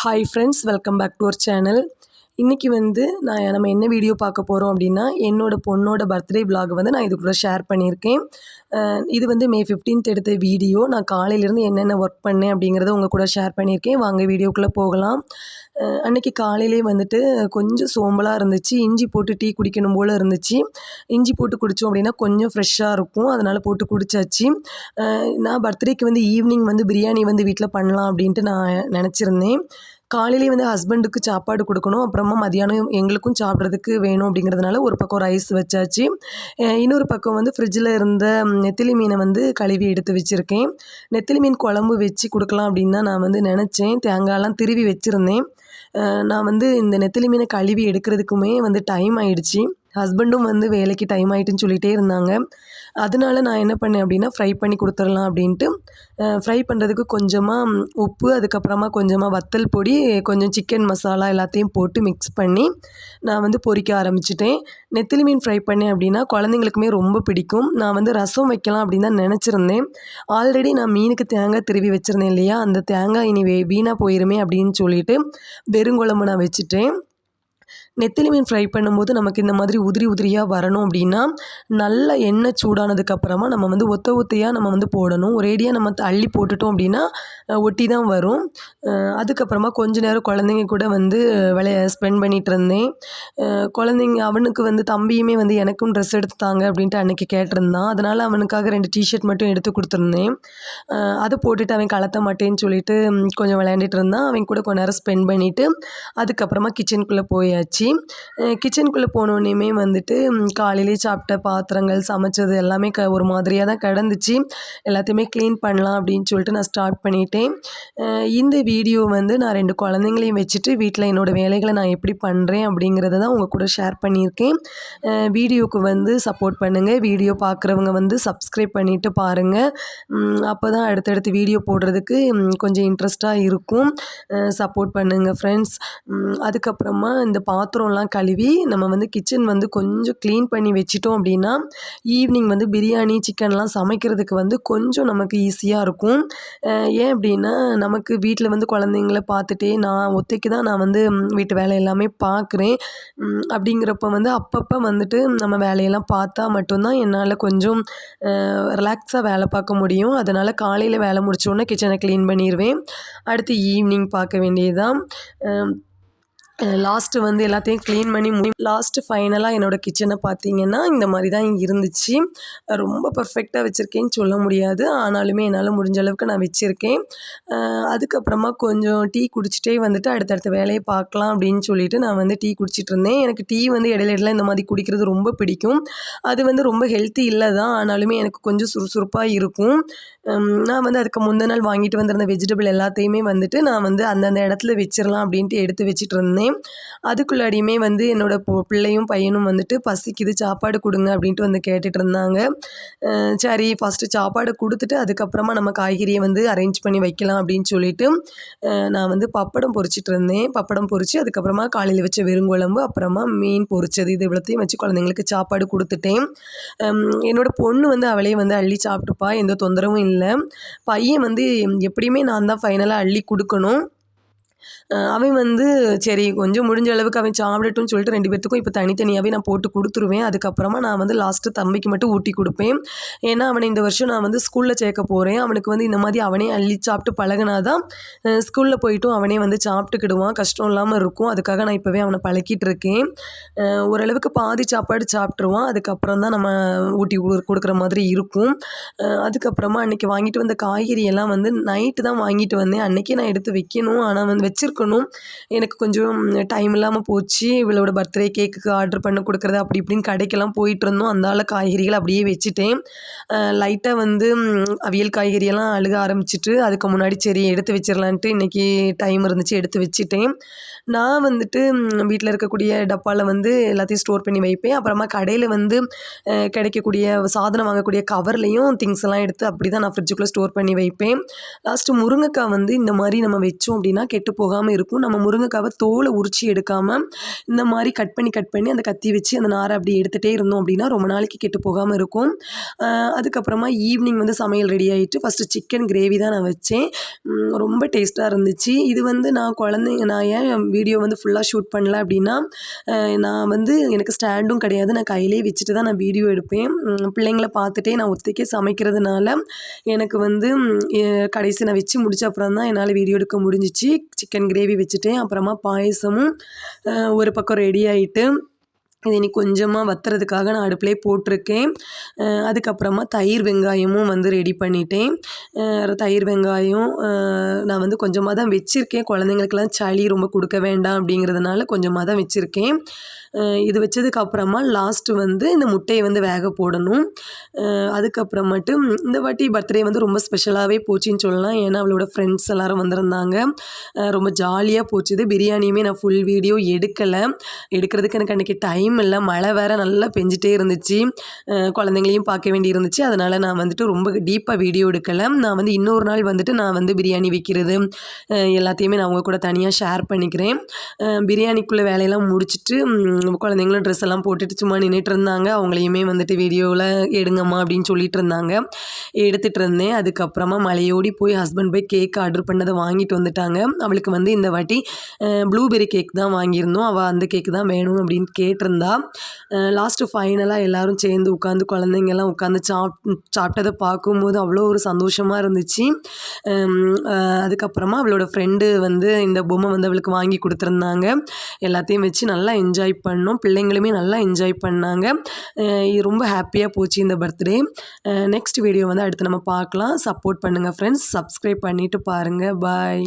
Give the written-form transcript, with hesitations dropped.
Hi friends, welcome back to our channel. இன்றைக்கி நம்ம என்ன வீடியோ பார்க்க போகிறோம் அப்படின்னா, என்னோடய பொண்ணோட பர்த்டே விலாக் நான் இது கூட ஷேர் பண்ணியிருக்கேன். இது மே 15th எடுத்த வீடியோ. நான் காலையிலேருந்து என்னென்ன ஒர்க் பண்ணேன் அப்படிங்கிறத உங்கள் கூட ஷேர் பண்ணியிருக்கேன். வாங்க வீடியோக்குள்ளே போகலாம். அன்றைக்கி காலையிலே கொஞ்சம் சோம்பலாக இருந்துச்சு. இஞ்சி போட்டு டீ குடிக்கணும் போல் இருந்துச்சு. இஞ்சி போட்டு குடித்தோம் அப்படின்னா கொஞ்சம் ஃப்ரெஷ்ஷாக இருக்கும். அதனால் போட்டு குடித்தாச்சு. நான் பர்த்டேக்கு ஈவினிங் பிரியாணி வீட்டில் பண்ணலாம் அப்படின்ட்டு நான் நினச்சிருந்தேன். காலையிலே ஹஸ்பண்டுக்கு சாப்பாடு கொடுக்கணும், அப்புறமா மதியானம் எங்களுக்கும் சாப்பிட்றதுக்கு வேணும் அப்படிங்கிறதுனால ஒரு பக்கம் ரைஸ் வச்சாச்சு. இன்னொரு பக்கம் ஃப்ரிட்ஜில் இருந்த நெத்திலி மீனை கழுவி எடுத்து வச்சுருக்கேன். நெத்திலி மீன் குழம்பு வச்சு கொடுக்கலாம் அப்படின்னு தான் நான் நினச்சேன். தேங்காயெல்லாம் திருவி வச்சுருந்தேன். நான் இந்த நெத்திலி மீனை கழுவி எடுக்கிறதுக்குமே டைம் ஆகிடுச்சி. ஹஸ்பண்டும் வேலைக்கு டைம் ஆகிட்டுன்னு சொல்லிகிட்டே இருந்தாங்க. அதனால நான் என்ன பண்ணேன் அப்படின்னா, ஃப்ரை பண்ணி கொடுத்துடலாம் அப்படின்ட்டு ஃப்ரை பண்ணுறதுக்கு கொஞ்சமாக உப்பு, அதுக்கப்புறமா கொஞ்சமாக வத்தல் பொடி, கொஞ்சம் சிக்கன் மசாலா எல்லாத்தையும் போட்டு மிக்ஸ் பண்ணி நான் பொரிக்க ஆரம்பிச்சிட்டேன். நெத்திலி மீன் ஃப்ரை பண்ணேன் அப்படின்னா குழந்தைங்களுக்குமே ரொம்ப பிடிக்கும். நான் ரசம் வைக்கலாம் அப்படின்னு தான் நினச்சிருந்தேன். ஆல்ரெடி நான் மீனுக்கு தேங்காய் திருவி வச்சுருந்தேன் இல்லையா, அந்த தேங்காய் இனி வீணாக போயிருமே அப்படின்னு சொல்லிட்டு வெறுங்குழம்பு நான் வச்சுட்டேன். நெத்திலி மீன் ஃப்ரை பண்ணும்போது நமக்கு இந்த மாதிரி உதிரி உதிரியாக வரணும் அப்படின்னா, நல்ல எண்ணெய் சூடானதுக்கப்புறமா நம்ம ஒத்தையாக நம்ம போடணும். ஒரேடியாக நம்ம அள்ளி போட்டுட்டோம் அப்படின்னா ஒட்டி தான் வரும். அதுக்கப்புறமா கொஞ்ச நேரம் குழந்தைங்க கூட ஸ்பெண்ட் பண்ணிகிட்டு இருந்தேன். குழந்தைங்க அவனுக்கு தம்பியுமே எனக்கும் ட்ரெஸ் எடுத்து தாங்க அப்படின்ட்டு அன்றைக்கி கேட்டிருந்தான். அதனால் அவனுக்காக 2 டிஷர்ட் மட்டும் எடுத்து கொடுத்துருந்தேன். அதை போட்டுட்டு அவன் கலத்த மாட்டேன்னு சொல்லிட்டு கொஞ்சம் விளையாண்டுட்டு இருந்தான். அவன் கூட கொஞ்ச நேரம் ஸ்பெண்ட் பண்ணிவிட்டு அதுக்கப்புறமா கிச்சனுக்குள்ளே போயாச்சு. கிச்சனுக்குள்ளே போனோடனேயுமே காலையிலே சாப்பிட்ட பாத்திரங்கள், சமைச்சது எல்லாமே ஒரு மாதிரியாக தான் கிடந்துச்சு. எல்லாத்தையுமே க்ளீன் பண்ணலாம் அப்படின்னு சொல்லிட்டு நான் ஸ்டார்ட் பண்ணிட்டேன். இந்த வீடியோ நான் 2 குழந்தைங்களையும் வச்சுட்டு வீட்டில் என்னோடய வேலைகளை நான் எப்படி பண்ணுறேன் அப்படிங்கிறத தான் உங்கள் கூட ஷேர் பண்ணியிருக்கேன். வீடியோவுக்கு சப்போர்ட் பண்ணுங்கள். வீடியோ பார்க்குறவங்க சப்ஸ்கிரைப் பண்ணிவிட்டு பாருங்கள். அப்போ தான் அடுத்தடுத்து வீடியோ போடுறதுக்கு கொஞ்சம் இன்ட்ரெஸ்ட்டாக இருக்கும். சப்போர்ட் பண்ணுங்கள் ஃப்ரெண்ட்ஸ். அதுக்கப்புறமா இந்த பாத்திரம்லாம் கழுவி நம்ம கிச்சன் கொஞ்சம் க்ளீன் பண்ணி வச்சிட்டோம் அப்படின்னா ஈவினிங் பிரியாணி, சிக்கன்லாம் சமைக்கிறதுக்கு கொஞ்சம் நமக்கு ஈஸியாக இருக்கும். ஏன் அப்படின்னா, நமக்கு வீட்டில் குழந்தைங்கள பார்த்துட்டே நான் ஒத்தைக்கு தான் நான் வீட்டு வேலை எல்லாமே பார்க்குறேன். அப்படிங்கிறப்ப அப்பப்போ நம்ம வேலையெல்லாம் பார்த்தா மட்டும்தான் என்னால் கொஞ்சம் ரிலாக்ஸாக வேலை பார்க்க முடியும். அதனால் காலையில் வேலை முடித்தோடனே கிச்சனை க்ளீன் பண்ணிடுவேன். அடுத்து ஈவினிங் பார்க்க வேண்டியது தான். லாஸ்ட்டு எல்லாத்தையும் க்ளீன் பண்ணி லாஸ்ட்டு ஃபைனலாக என்னோடய கிச்சனை பார்த்தீங்கன்னா இந்த மாதிரி தான் இருந்துச்சு. ரொம்ப பர்ஃபெக்டாக வச்சுருக்கேன்னு சொல்ல முடியாது, ஆனாலுமே என்னால் முடிஞ்ச அளவுக்கு நான் வச்சுருக்கேன். அதுக்கப்புறமா கொஞ்சம் டீ குடிச்சிட்டே அடுத்தடுத்த வேலையை பார்க்கலாம் அப்படின்னு சொல்லிட்டு நான் டீ குடிச்சிட்டு இருந்தேன். எனக்கு டீ இடையில இந்த மாதிரி குடிக்கிறது ரொம்ப பிடிக்கும். அது ரொம்ப ஹெல்த்தி இல்லை தான், ஆனாலுமே எனக்கு கொஞ்சம் சுறுசுறுப்பாக இருக்கும். நான் அதுக்கு முந்தின நாள் வாங்கிட்டு வந்திருந்த வெஜிடபிள் எல்லாத்தையுமே நான் அந்தந்த இடத்துல வச்சிடலாம் அப்படின்ட்டு எடுத்து வச்சுட்டு இருந்தேன். அதுக்குள்ளாடியுமே என்னோடய பிள்ளையும் பையனும் பசிக்குது, சாப்பாடு கொடுங்க அப்படின்ட்டு கேட்டுட்டு இருந்தாங்க. சரி, ஃபஸ்ட்டு சாப்பாடு கொடுத்துட்டு அதுக்கப்புறமா நம்ம காய்கறியை அரேஞ்ச் பண்ணி வைக்கலாம் அப்படின்னு சொல்லிட்டு நான் பப்படம் பொரிச்சிட்டு இருந்தேன். பப்படம் பொரித்து அதுக்கப்புறமா காலையில் வச்ச வெறுங்குழம்பு, அப்புறமா மீன் பொரிச்சது, இது இவ்வளோத்தையும் வச்சு குழந்தைங்களுக்கு சாப்பாடு கொடுத்துட்டேன். என்னோடய பொண்ணு அவளே அள்ளி சாப்பிட்டுப்பா, எந்த தொந்தரவும் இல்லை. பையன் எப்படியுமே நான் தான் ஃபைனலாக அள்ளி கொடுக்கணும். அவன் சரி கொஞ்சம் முடிஞ்ச அளவுக்கு அவன் சாப்பிடட்டும்னு சொல்லிட்டு 2 பேர்த்துக்கும் இப்போ தனித்தனியாகவே நான் போட்டு கொடுத்துருவேன். அதுக்கப்புறமா நான் லாஸ்ட்டு தம்பிக்கு மட்டும் ஊட்டி கொடுப்பேன். ஏன்னா அவனை இந்த வருஷம் நான் ஸ்கூலில் சேர்க்க போகிறேன். அவனுக்கு இந்த மாதிரி அவனே அள்ளி சாப்பிட்டு பழகினா தான் ஸ்கூலில் போய்ட்டும் அவனே சாப்பிட்டுக்கிடுவான், கஷ்டம் இல்லாமல் இருக்கும். அதுக்காக நான் இப்போவே அவனை பழக்கிட்டு இருக்கேன். ஓரளவுக்கு பாதி சாப்பாடு சாப்பிட்ருவான். அதுக்கப்புறம் தான் நம்ம ஊட்டி கொடுக்குற மாதிரி இருக்கும். அதுக்கப்புறமா அன்றைக்கி வாங்கிட்டு வந்த காய்கறியெல்லாம் நைட்டு தான் வாங்கிட்டு வந்தேன். அன்றைக்கி நான் எடுத்து வைக்கணும், ஆனால் வச்சுருக்கணும். எனக்கு கொஞ்சம் டைம் இல்லாமல் போச்சு. இவளோட பர்த்டே கேக்குக்கு ஆர்டர் பண்ண கொடுக்குறது அப்படி இப்படின்னு கடைக்கெல்லாம் போயிட்டு இருந்தோம். அந்தால காய்கறிகள் அப்படியே வச்சுட்டேன். லைட்டாக அவியல் காய்கறியெல்லாம் அழுக ஆரம்பிச்சிட்டு அதுக்கு முன்னாடி சரி எடுத்து வச்சிடலான்ட்டு இன்றைக்கி டைம் இருந்துச்சு, எடுத்து வச்சுட்டேன். நான் வீட்டில் இருக்கக்கூடிய டப்பாவில் எல்லாத்தையும் ஸ்டோர் பண்ணி வைப்பேன். அப்புறமா கடையில் கிடைக்கக்கூடிய சாதனம் வாங்கக்கூடிய கவர்லேயும் திங்ஸ் எல்லாம் எடுத்து அப்படி தான் நான் ஃப்ரிட்ஜுக்குள்ளே ஸ்டோர் பண்ணி வைப்பேன். லாஸ்ட்டு முருங்கைக்காய் இந்த மாதிரி நம்ம வச்சோம் அப்படின்னா கெட்டு போகாமல் இருக்கும். நம்ம முருங்கைக்காவை தோலை உரித்து எடுக்காமல் இந்த மாதிரி கட் பண்ணி அந்த கத்தி வச்சு அந்த நாரை அப்படி எடுத்துகிட்டே இருந்தோம் அப்படின்னா ரொம்ப நாளைக்கு கெட்டு போகாமல் இருக்கும். அதுக்கப்புறமா ஈவினிங் வந்து சமையல் ரெடி ஆகிட்டு ஃபஸ்ட்டு சிக்கன் கிரேவி தான் நான் வச்சேன். ரொம்ப டேஸ்ட்டாக இருந்துச்சு. இது வந்து நான் ஏன் வீடியோ வந்து ஃபுல்லாக ஷூட் பண்ணல அப்படின்னா, நான் வந்து எனக்கு ஸ்டாண்டும் கிடையாது. நான் கையிலே வச்சுட்டு தான் நான் வீடியோ எடுப்பேன். பிள்ளைங்கள பார்த்துட்டே நான் ஒத்தைக்கே சமைக்கிறதுனால எனக்கு வந்து கடைசி நான் வச்சு முடிச்ச அப்புறம் தான் என்னால் வீடியோ எடுக்க முடிஞ்சிச்சு. சிக்கன் கிரேவி வச்சுட்டேன். அப்புறமா பாயசமும் ஒரு பக்கம் ரெடி ஆகிட்டு இது இனி கொஞ்சமாக வற்றுறதுக்காக நான் அடுப்புலேயே போட்டிருக்கேன். அதுக்கப்புறமா தயிர் வெங்காயமும் வந்து ரெடி பண்ணிட்டேன். தயிர் வெங்காயம் நான் வந்து கொஞ்சமாக தான் வச்சுருக்கேன். குழந்தைங்களுக்கெல்லாம் சளி ரொம்ப கொடுக்க வேண்டாம் அப்படிங்கிறதுனால கொஞ்சமாக தான் வச்சுருக்கேன். இது வச்சதுக்கப்புறமா லாஸ்ட்டு வந்து இந்த முட்டையை வந்து வேக போடணும். அதுக்கப்புறமேட்டு இந்த வாட்டி பர்த்டே வந்து ரொம்ப ஸ்பெஷலாகவே போச்சுன்னு சொல்லலாம். ஏன்னா அவளோட ஃப்ரெண்ட்ஸ் எல்லோரும் வந்திருந்தாங்க. ரொம்ப ஜாலியாக போச்சுது. பிரியாணியுமே நான் ஃபுல் வீடியோ எடுக்கிறதுக்கு எனக்கு அன்றைக்கி டைம் இல்லை. மழை வேறு நல்லா பெஞ்சிட்டே இருந்துச்சு. குழந்தைங்களையும் பார்க்க வேண்டி இருந்துச்சு. அதனால் நான் வந்துட்டு ரொம்ப டீப்பாக வீடியோ எடுக்கலை. நான் வந்து இன்னொரு நாள் வந்துட்டு நான் வந்து பிரியாணி வைக்கிறது எல்லாத்தையுமே நான் அவங்க கூட தனியாக ஷேர் பண்ணிக்கிறேன். பிரியாணிக்குள்ளே வேலையெல்லாம் முடிச்சுட்டு குழந்தைங்களும் ட்ரெஸ் எல்லாம் போட்டுட்டு சும்மா நின்றுட்டு இருந்தாங்க. அவங்களையுமே வந்துட்டு வீடியோவில் எடுங்கம்மா அப்படின்னு சொல்லிட்டு இருந்தாங்க. எடுத்துகிட்டு இருந்தேன். அதுக்கப்புறமா மழையோடி போய் ஹஸ்பண்ட் போய் கேக் ஆர்டர் பண்ணதை வாங்கிட்டு வந்துட்டாங்க. அவளுக்கு வந்து இந்த வாட்டி ப்ளூபெர்ரி கேக் தான் வாங்கியிருந்தோம். அவள் அந்த கேக் தான் வேணும் அப்படின்னு கேட்டிருந்தா. லாஸ்ட்டு ஃபைனலாக எல்லோரும் சேர்ந்து உட்காந்து குழந்தைங்கெல்லாம் உட்காந்து சாப்பிட்டதை பார்க்கும்போது அவ்வளோ ஒரு சந்தோஷமாக இருந்துச்சு. அதுக்கப்புறமா அவளோட ஃப்ரெண்டு வந்து இந்த பொம்மை வந்து அவளுக்கு வாங்கி கொடுத்துருந்தாங்க. எல்லாத்தையும் வச்சு நல்லா என்ஜாய் பண்ணோம். பிள்ளைங்களுமே நல்லா என்ஜாய் பண்ணாங்க. ரொம்ப ஹாப்பியாக போச்சு இந்த பர்த்டே. நெக்ஸ்ட் வீடியோ வந்து அடுத்து நம்ம பார்க்கலாம். சப்போர்ட் பண்ணுங்கள் ஃப்ரெண்ட்ஸ். சப்ஸ்கிரைப் பண்ணிவிட்டு பாருங்கள். பாய்.